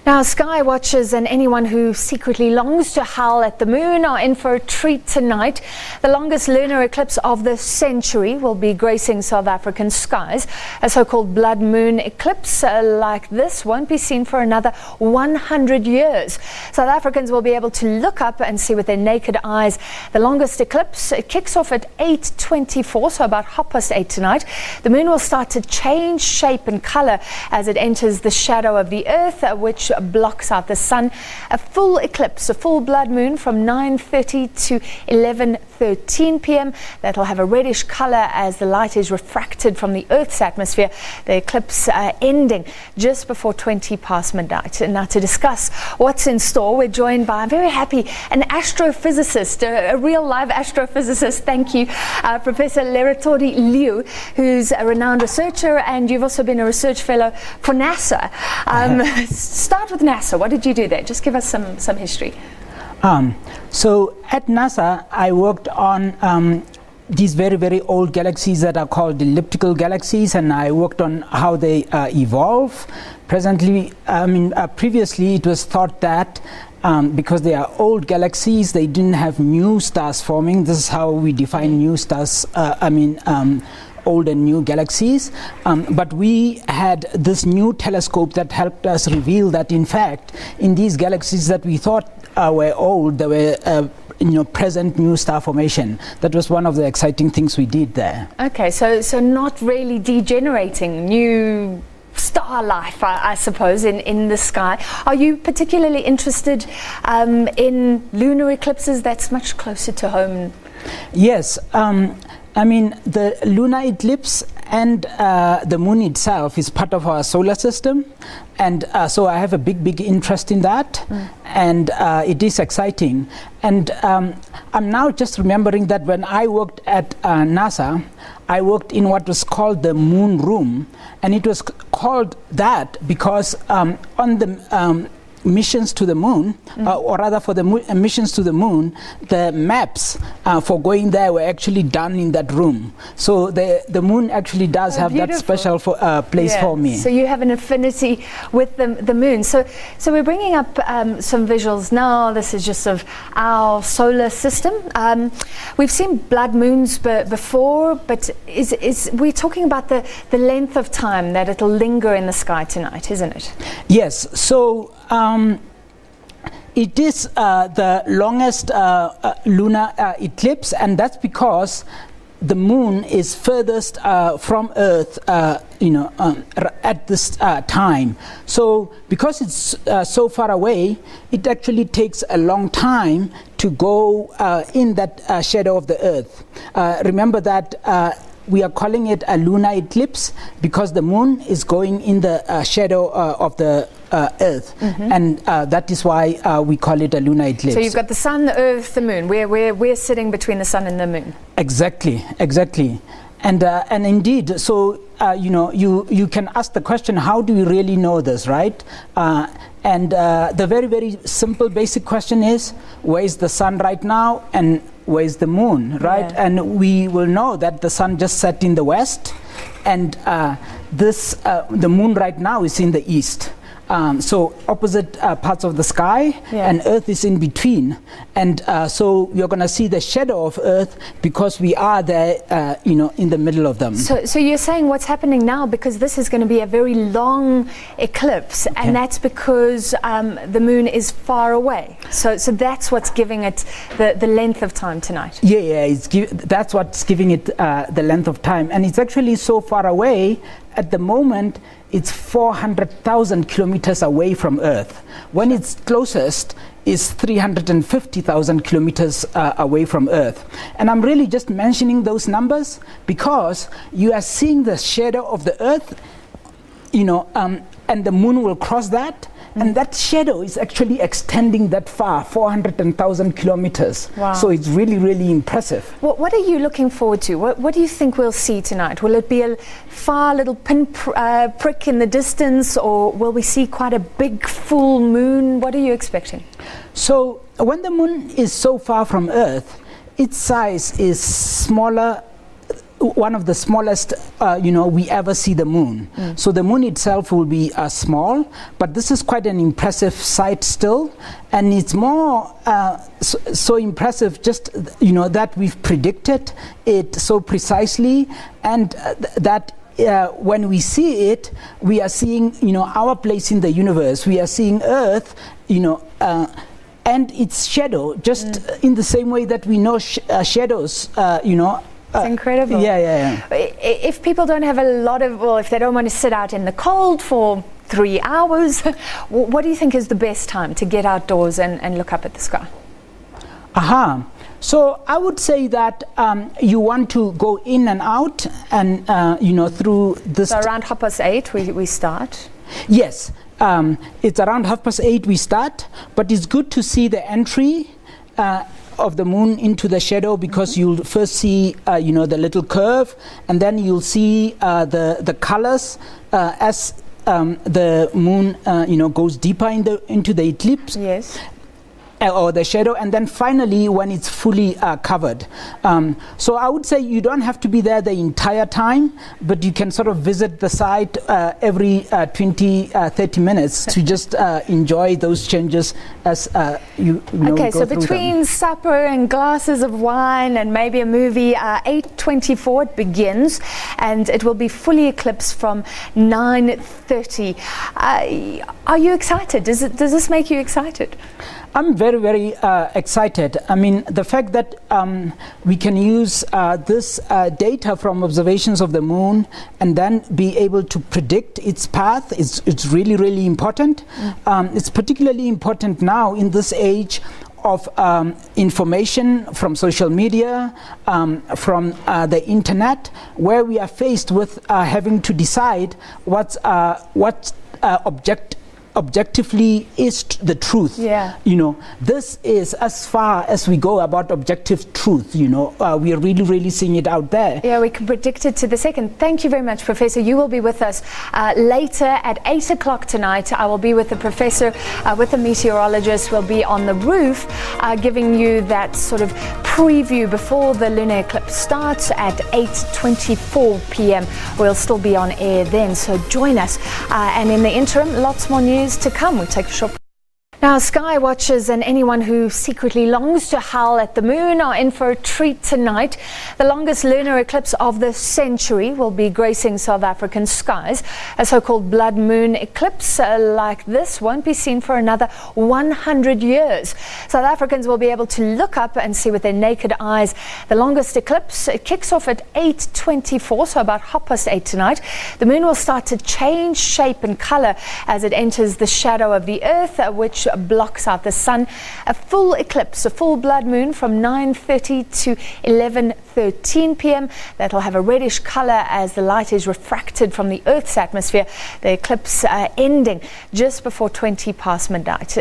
Now, sky watchers and anyone who secretly longs to howl at the moon are in for a treat tonight. The longest lunar eclipse of the century will be gracing South African skies. A so-called blood moon eclipse like this won't be seen for another 100 years. South Africans will be able to look up and see with their naked eyes the longest eclipse. It kicks off at 8:24, so about 8:30 tonight. The moon will start to change shape and color as it enters the shadow of the Earth, which blocks out the sun. A full eclipse, a full blood moon from 9:30 to 11:13 p.m. That'll have a reddish color as the light is refracted from the Earth's atmosphere. The eclipse ending just before 20 past midnight. And now to discuss what's in store, we're joined by, I'm very happy, an astrophysicist, a real live astrophysicist. Thank you, Professor Lerothodi Leeuw, who's a renowned researcher, and you've also been a research fellow for NASA. Start with NASA. What did you do there? Just give us some history. So at NASA, I worked on these very, very old galaxies that are called elliptical galaxies, and I worked on how they evolve. Presently, previously it was thought that because they are old galaxies, they didn't have new stars forming. This is how we define new stars, old and new galaxies. But we had this new telescope that helped us reveal that, in fact, in these galaxies that we thought were old, there were present new star formation. That was one of the exciting things we did there. Okay, so not really degenerating, new star life, I suppose, in the sky. Are you particularly interested in lunar eclipses? That's much closer to home. Yes. The lunar eclipse and the moon itself is part of our solar system, and so I have a big interest in that, and it is exciting. And I'm now just remembering that when I worked at NASA, I worked in what was called the moon room, and it was called that because on the missions to the moon, or rather for the missions to the moon, the maps for going there were actually done in that room. So the moon actually does have beautiful. That special place for me. So you have an affinity with the moon. So we're bringing up some visuals now. This is just of our solar system. We've seen blood moons before, but we're talking about the length of time that it'll linger in the sky tonight, isn't it? Yes. So it is the longest lunar eclipse, and that's because the moon is furthest from Earth, at this time. So because it's so far away, it actually takes a long time to go in that shadow of the Earth. Remember that we are calling it a lunar eclipse because the moon is going in the shadow of the Earth, and that is why we call it a lunar eclipse. So you've got the sun, the Earth, the moon. We're sitting between the sun and the moon. Exactly. And indeed, so you can ask the question, how do we really know this, right? And the very, very simple basic question is, where is the sun right now, and where is the moon, right? Yeah. And we will know that the sun just set in the west, and the moon right now is in the east. So opposite parts of the sky, and Earth is in between, and so you're going to see the shadow of Earth because we are there, in the middle of them. So you're saying what's happening now, because this is going to be a very long eclipse, and that's because the moon is far away. So that's what's giving it the length of time tonight. Yeah, that's what's giving it the length of time, and it's actually so far away. At the moment, it's 400,000 kilometers away from Earth. When it's closest, is 350,000 kilometers away from Earth. And I'm really just mentioning those numbers because you are seeing the shadow of the Earth, and the moon will cross that. And that shadow is actually extending that far, 400,000 kilometers. Wow. So it's really, really impressive. What are you looking forward to? What do you think we'll see tonight? Will it be a far little prick in the distance, or will we see quite a big full moon? What are you expecting? So when the moon is so far from Earth, its size is smaller one of the smallest, we ever see the moon. So the moon itself will be small, but this is quite an impressive sight still, and it's more so impressive just that we've predicted it so precisely, and that when we see it, we are seeing our place in the universe. We are seeing Earth, and its shadow, just in the same way that we know shadows, It's incredible. Yeah. If people don't have if they don't want to sit out in the cold for 3 hours, what do you think is the best time to get outdoors and look up at the sky? So I would say that you want to go in and out, and through this. So around 8:30 we start. Yes, it's around 8:30 we start, but it's good to see the entry of the moon into the shadow, because you'll first see the little curve, and then you'll see the colors as the moon goes deeper into the eclipse. Yes. Or the shadow, and then finally when it's fully covered. So I would say you don't have to be there the entire time, but you can sort of visit the site every 20-30 minutes to just enjoy those changes as you Okay, go so through between them. supper and glasses of wine and maybe a movie, 8:24 it begins, and it will be fully eclipsed from 9:30. Are you excited? Does this make you excited? I'm very, very excited. I mean, the fact that we can use this data from observations of the moon and then be able to predict its path, it's really, really important. It's particularly important now in this age of information from social media, from the internet, where we are faced with having to decide what objectively is the truth. Yeah. This is as far as we go about objective truth. We are really, really seeing it out there. Yeah, we can predict it to the second. Thank you very much, Professor. You will be with us later at 8 o'clock tonight. I will be with the professor, with the meteorologist. We'll be on the roof giving you that sort of preview before the lunar eclipse starts at 8:24 p.m. We'll still be on air then, so join us. And in the interim, lots more news to come. We'll take a short. Now, sky watchers and anyone who secretly longs to howl at the moon are in for a treat tonight. The longest lunar eclipse of the century will be gracing South African skies. A so-called blood moon eclipse like this won't be seen for another 100 years. South Africans will be able to look up and see with their naked eyes the longest eclipse. It kicks off at 8:24, so about 8:30 tonight. The moon will start to change shape and color as it enters the shadow of the Earth, which blocks out the sun. A full eclipse, a full blood moon from 9:30 to 11:13 p.m. That'll have a reddish color as the light is refracted from the Earth's atmosphere. The eclipse ending just before 20 past midnight.